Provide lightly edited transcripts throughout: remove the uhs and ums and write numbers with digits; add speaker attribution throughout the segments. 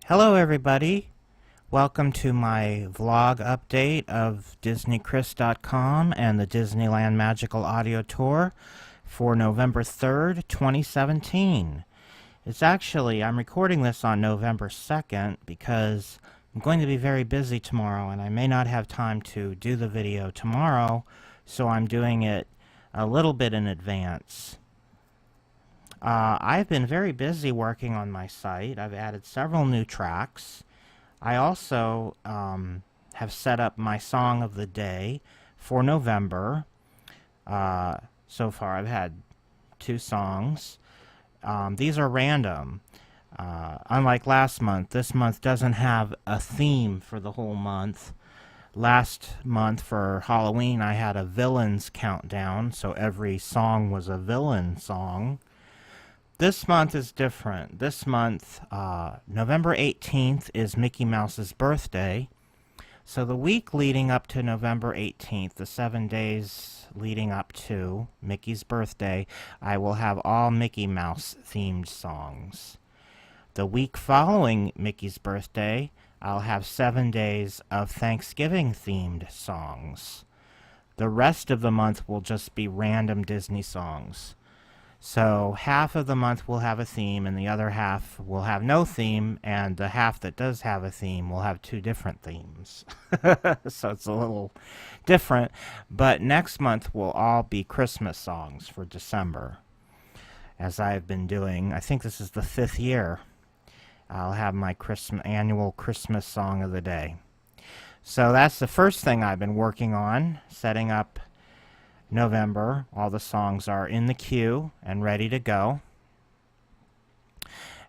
Speaker 1: Hello everybody, welcome to my vlog update of DisneyChris.com and the Disneyland Magical Audio Tour for November 3rd, 2017. I'm recording this on November 2nd because I'm going to be very busy tomorrow and I may not have time to do the video tomorrow, so I'm doing it a little bit in advance. I've been very busy working on my site. I've added several new tracks. I also have set up my song of the day for November. So far I've had 2 songs. These are random. Unlike last month, this month doesn't have a theme for the whole month. Last month for Halloween I had a villains countdown, so every song was a villain song. This month is different. This month, November 18th, is Mickey Mouse's birthday. So the week leading up to November 18th, the 7 days leading up to Mickey's birthday, I will have all Mickey Mouse themed songs. The week following Mickey's birthday, I'll have 7 days of Thanksgiving themed songs. The rest of the month will just be random Disney songs. So half of the month will have a theme and the other half will have no theme, and the half that does have a theme will have 2 different themes. So it's a little different, but next month will all be Christmas songs for December, as I've been doing. I think this is the 5th year. I'll have my annual Christmas song of the day. So that's the first thing I've been working on, setting up November. All the songs are in the queue and ready to go.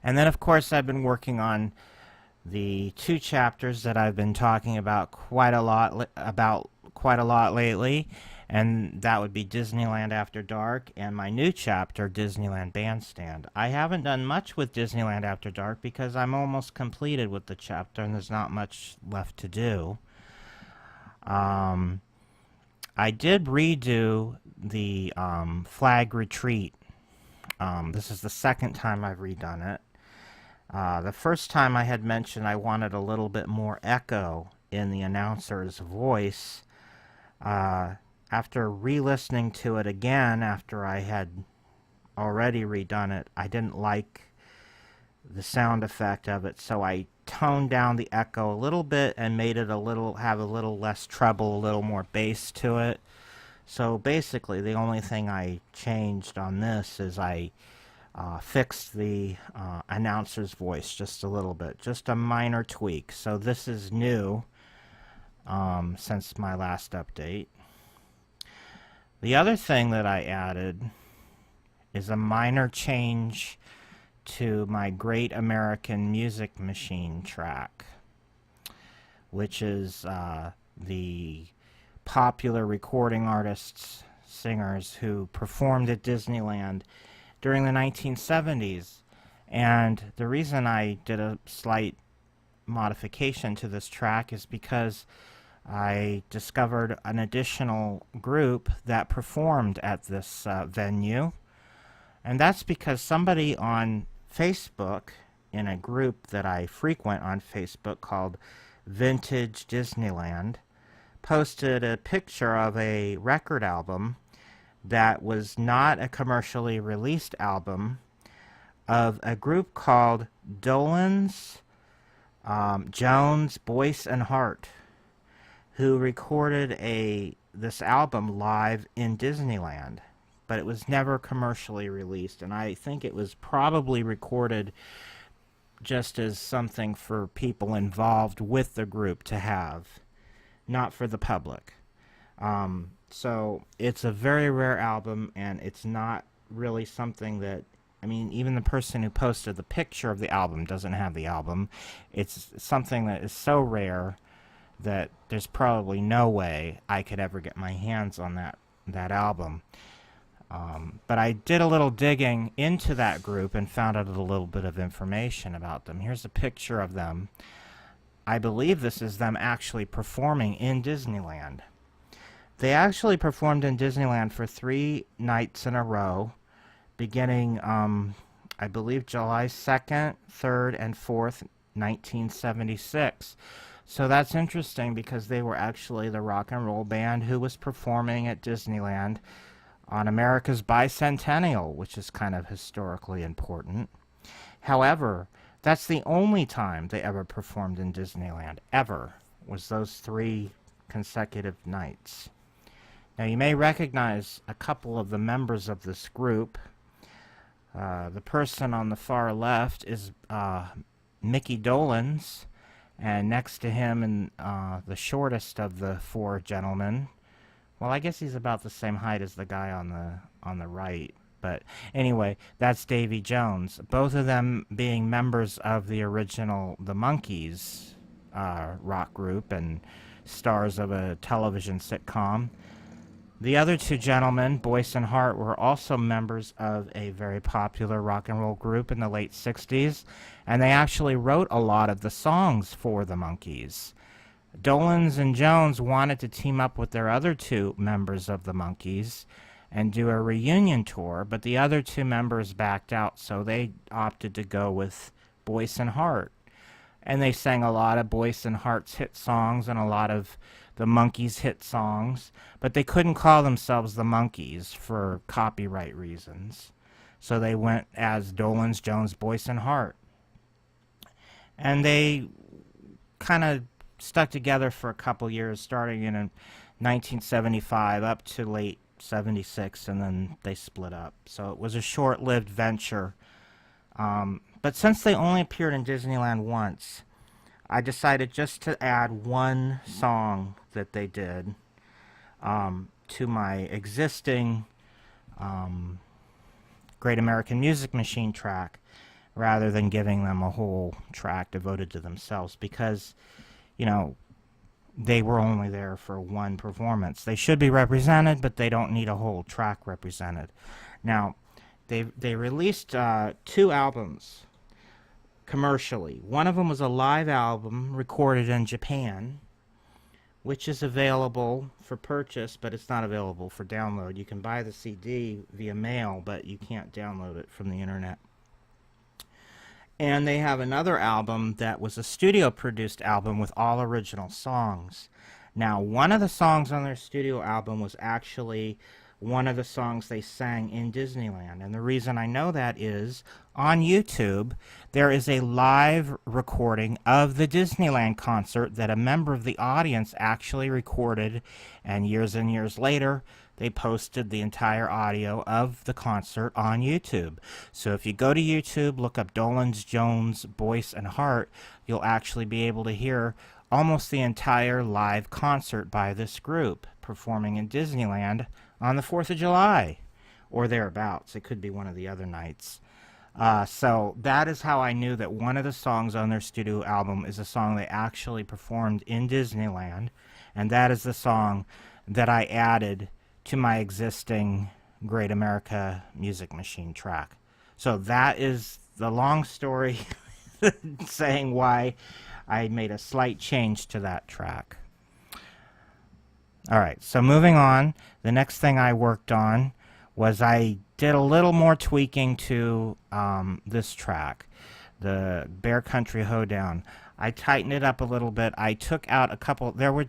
Speaker 1: And then of course I've been working on the 2 chapters that I've been talking about quite a lot lately, and that would be Disneyland After Dark and my new chapter, Disneyland Bandstand. I haven't done much with Disneyland After Dark because I'm almost completed with the chapter and there's not much left to do. I did redo the flag retreat. This is the 2nd time I've redone it. The first time I had mentioned I wanted a little bit more echo in the announcer's voice. After re-listening to it again after I had already redone it, I didn't like the sound effect of it, so I toned down the echo a little bit and made it have a little less treble, a little more bass to it. So basically the only thing I changed on this is I fixed the announcer's voice just a little bit, just a minor tweak. So this is new since my last update. The other thing that I added is a minor change to my Great American Music Machine track, which is the popular recording artists, singers who performed at Disneyland during the 1970s. And the reason I did a slight modification to this track is because I discovered an additional group that performed at this venue. And that's because somebody on Facebook, in a group that I frequent on Facebook called Vintage Disneyland, posted a picture of a record album that was not a commercially released album of a group called Dolenz, Jones, Boyce, and Hart, who recorded this album live in Disneyland. But it was never commercially released, and I think it was probably recorded just as something for people involved with the group to have, not for the public. So it's a very rare album, and it's not really something that, I mean, even the person who posted the picture of the album doesn't have the album. It's something that is so rare that there's probably no way I could ever get my hands on that album. But I did a little digging into that group and found out a little bit of information about them. Here's a picture of them. I believe this is them actually performing in Disneyland. They actually performed in Disneyland for 3 nights in a row, beginning, I believe, July 2nd, 3rd, and 4th, 1976. So that's interesting because they were actually the rock and roll band who was performing at Disneyland on America's bicentennial, which is kind of historically important. However, that's the only time they ever performed in Disneyland, ever, was those 3 consecutive nights. Now, you may recognize a couple of the members of this group. The person on the far left is Mickey Dolenz, and next to him, and the shortest of the 4 gentlemen, well, I guess he's about the same height as the guy on the right. But anyway, that's Davy Jones. Both of them being members of the original The Monkees rock group and stars of a television sitcom. The other 2 gentlemen, Boyce and Hart, were also members of a very popular rock and roll group in the late 60s, and they actually wrote a lot of the songs for the Monkees. Dolenz and Jones wanted to team up with their other 2 members of the Monkees and do a reunion tour, but the other 2 members backed out, so they opted to go with Boyce and Hart. And they sang a lot of Boyce and Hart's hit songs and a lot of the Monkees' hit songs, but they couldn't call themselves the Monkees for copyright reasons. So they went as Dolenz, Jones, Boyce, and Hart. And they kind of stuck together for a couple years, starting in 1975 up to late 76, and then they split up. So it was a short-lived venture. But since they only appeared in Disneyland once, I decided just to add one song that they did to my existing Great American Music Machine track, rather than giving them a whole track devoted to themselves, because, you know, they were only there for one performance. They should be represented, but they don't need a whole track represented. Now, they released 2 albums commercially. One of them was a live album recorded in Japan, which is available for purchase, but it's not available for download. You can buy the CD via mail, but you can't download it from the internet. And they have another album that was a studio-produced album with all original songs. Now, one of the songs on their studio album was actually one of the songs they sang in Disneyland. And the reason I know that is, on YouTube, there is a live recording of the Disneyland concert that a member of the audience actually recorded, and years later, they posted the entire audio of the concert on YouTube. So if you go to YouTube, look up Dolenz, Jones, Boyce, and Hart, you'll actually be able to hear almost the entire live concert by this group performing in Disneyland on the 4th of July, or thereabouts. It could be one of the other nights. So that is how I knew that one of the songs on their studio album is a song they actually performed in Disneyland, and that is the song that I added to my existing Great America Music Machine track. So that is the long story saying why I made a slight change to that track. Alright, so moving on, the next thing I worked on was I did a little more tweaking to this track, the Bear Country Hoedown. I tightened it up a little bit. I took out a couple, there were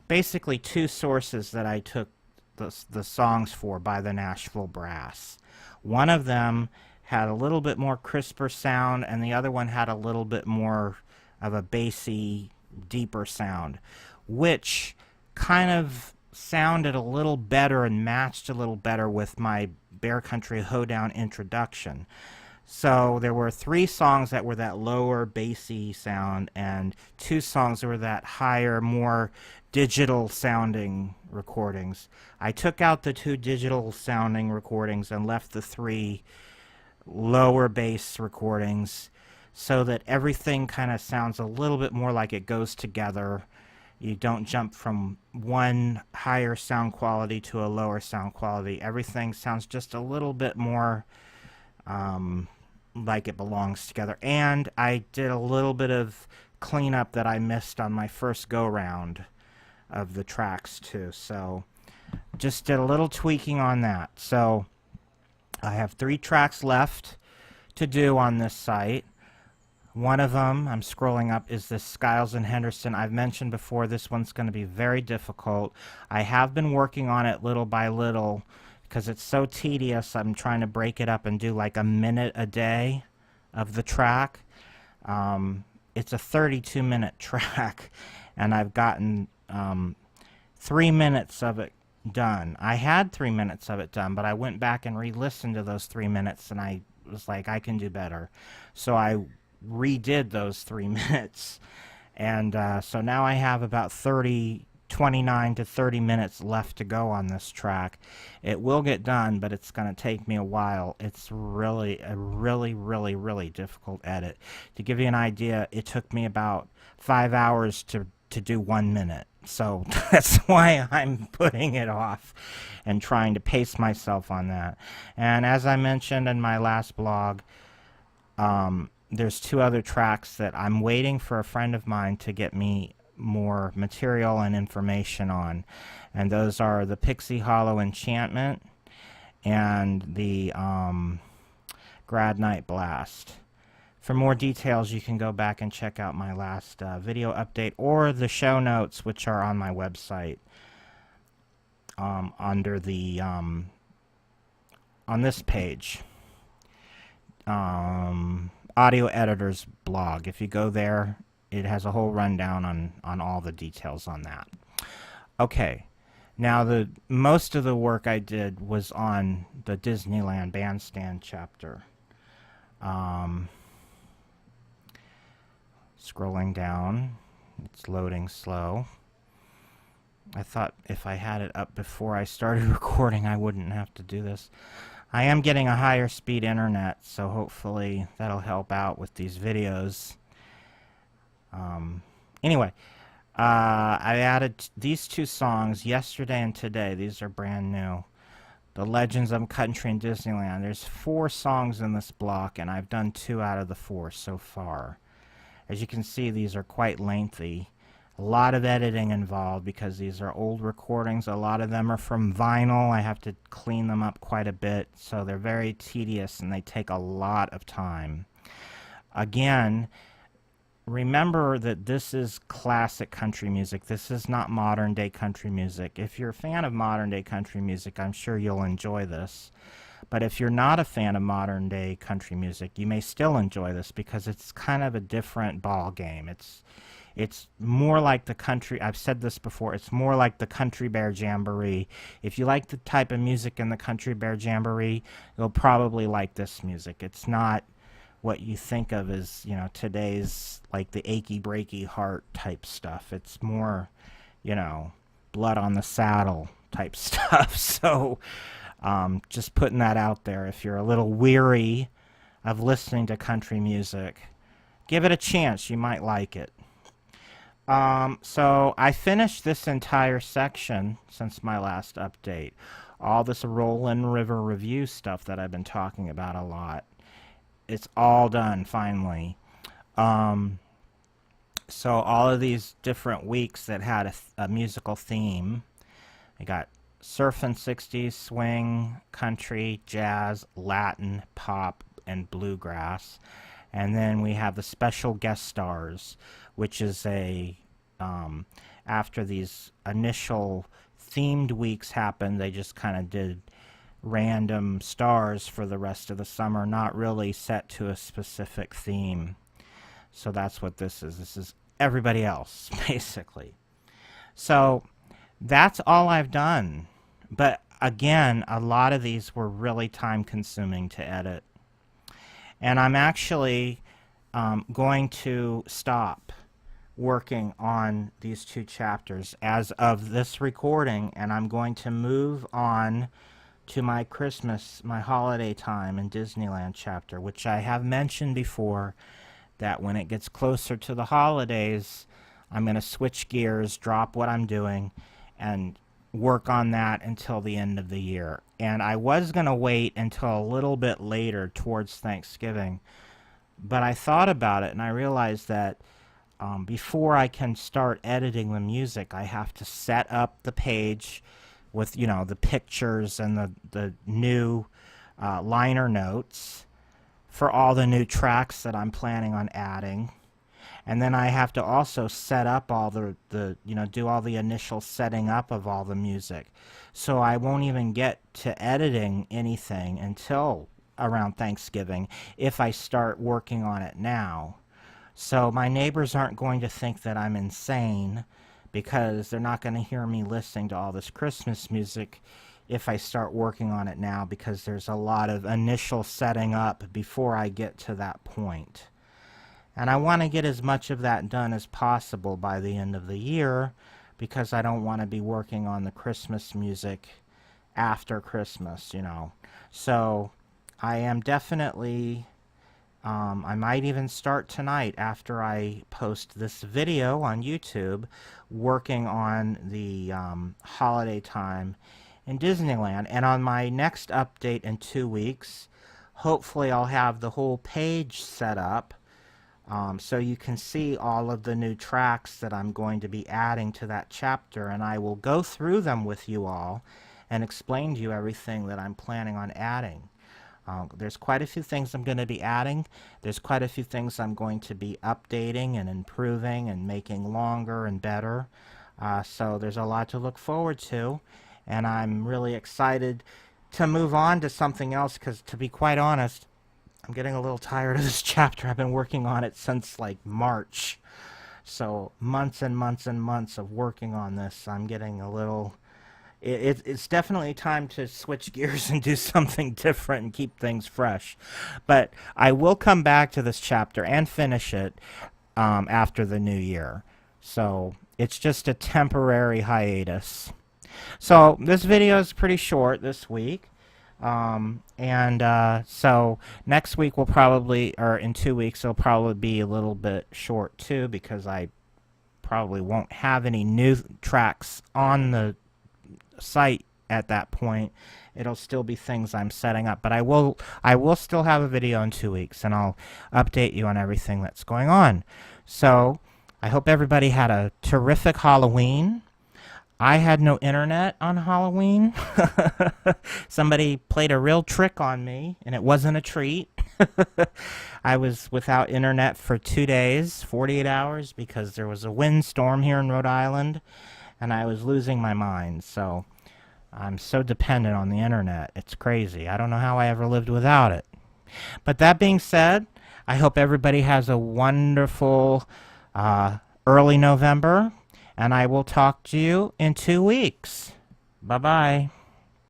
Speaker 1: basically 2 sources that I took the songs for by the Nashville Brass. One of them had a little bit more crisper sound, and the other one had a little bit more of a bassy, deeper sound, which kind of sounded a little better and matched a little better with my Bear Country Hoedown introduction. So there were 3 songs that were that lower bassy sound, and 2 songs that were that higher, more digital sounding recordings. I took out the 2 digital sounding recordings and left the 3 lower bass recordings so that everything kind of sounds a little bit more like it goes together. You don't jump from one higher sound quality to a lower sound quality. Everything sounds just a little bit more like it belongs together. And I did a little bit of cleanup that I missed on my first go-round of the tracks too. So just did a little tweaking on that. So I have 3 tracks left to do on this site. One of them, I'm scrolling up, is this Skiles and Henderson. I've mentioned before this one's going to be very difficult. I have been working on it little by little because it's so tedious. I'm trying to break it up and do like a minute a day of the track. It's a 32-minute track, and I've gotten 3 minutes of it done. I had 3 minutes of it done, but I went back and re-listened to those 3 minutes, and I was like, I can do better. So I redid those 3 minutes, and so now I have about 29 to 30 minutes left to go on this track. It will get done, but it's going to take me a while. It's really a really difficult edit. To give you an idea, it took me about 5 hours to do 1 minute. So that's why I'm putting it off and trying to pace myself on that. And as I mentioned in my last blog, there's 2 other tracks that I'm waiting for a friend of mine to get me more material and information on. And those are the Pixie Hollow Enchantment and the Grad Night Blast. For more details, you can go back and check out my last video update or the show notes, which are on my website under the on this page, Audio Editor's blog. If you go there, it has a whole rundown on all the details on that. Okay, now most of the work I did was on the Disneyland Bandstand chapter. Scrolling down, it's loading slow. I thought if I had it up before I started recording, I wouldn't have to do this. I am getting a higher speed internet, so hopefully that'll help out with these videos. Anyway, I added these 2 songs yesterday and today. These are brand new. The Legends of Country and Disneyland. There's 4 songs in this block, and I've done 2 out of the 4 so far. As you can see, these are quite lengthy. A lot of editing involved because these are old recordings. A lot of them are from vinyl. I have to clean them up quite a bit, so they're very tedious and they take a lot of time. Again, remember that this is classic country music. This is not modern day country music. If you're a fan of modern day country music, I'm sure you'll enjoy this. But if you're not a fan of modern day country music, you may still enjoy this because it's kind of a different ball game. It's more like the country, I've said this before, it's more like the Country Bear Jamboree. If you like the type of music in the Country Bear Jamboree, you'll probably like this music. It's not what you think of as, you know, today's like the achy breaky heart type stuff. It's more, you know, blood on the saddle type stuff. So just putting that out there. If you're a little weary of listening to country music, give it a chance. You might like it. So I finished this entire section since my last update. All this Roland River Review stuff that I've been talking about a lot. It's all done finally. So all of these different weeks that had a musical theme. I got surfing, 60s, swing, country, jazz, Latin, pop, and bluegrass. And then we have the special guest stars, which is after these initial themed weeks happened, they just kind of did random stars for the rest of the summer, not really set to a specific theme. So that's what this is. This is everybody else, basically. So that's all I've done. But again, a lot of these were really time consuming to edit. And I'm actually going to stop working on these 2 chapters as of this recording, and I'm going to move on to my Christmas, my holiday time in Disneyland chapter, which I have mentioned before that when it gets closer to the holidays, I'm going to switch gears, drop what I'm doing, and work on that until the end of the year. And I was going to wait until a little bit later towards Thanksgiving, but I thought about it and I realized that before I can start editing the music, I have to set up the page with, you know, the pictures and the new liner notes for all the new tracks that I'm planning on adding. And then I have to also set up all do all the initial setting up of all the music. So I won't even get to editing anything until around Thanksgiving if I start working on it now. So my neighbors aren't going to think that I'm insane, because they're not going to hear me listening to all this Christmas music if I start working on it now, because there's a lot of initial setting up before I get to that point. And I want to get as much of that done as possible by the end of the year, because I don't want to be working on the Christmas music after Christmas, So I am definitely, I might even start tonight after I post this video on YouTube, working on the holiday time in Disneyland. And on my next update in 2 weeks, hopefully I'll have the whole page set up, so you can see all of the new tracks that I'm going to be adding to that chapter, and I will go through them with you all and explain to you everything that I'm planning on adding. There's quite a few things I'm going to be adding. There's quite a few things I'm going to be updating and improving and making longer and better. So there's a lot to look forward to, and I'm really excited to move on to something else, because to be quite honest, I'm getting a little tired of this chapter. I've been working on it since like March. So months and months and months of working on this. I'm getting a little... It's definitely time to switch gears and do something different and keep things fresh. But I will come back to this chapter and finish it after the new year. So it's just a temporary hiatus. So this video is pretty short this week. So next week will probably, or in 2 weeks, it'll probably be a little bit short too, because I probably won't have any new tracks on the site at that point. It'll still be things I'm setting up, but I will still have a video in 2 weeks, and I'll update you on everything that's going on. So I hope everybody had a terrific Halloween. I had no internet on Halloween. Somebody played a real trick on me, and it wasn't a treat. I was without internet for 2 days, 48 hours, because there was a windstorm here in Rhode Island, and I was losing my mind. So I'm so dependent on the internet. It's crazy. I don't know how I ever lived without it. But that being said, I hope everybody has a wonderful early November. And I will talk to you in 2 weeks. Bye-bye.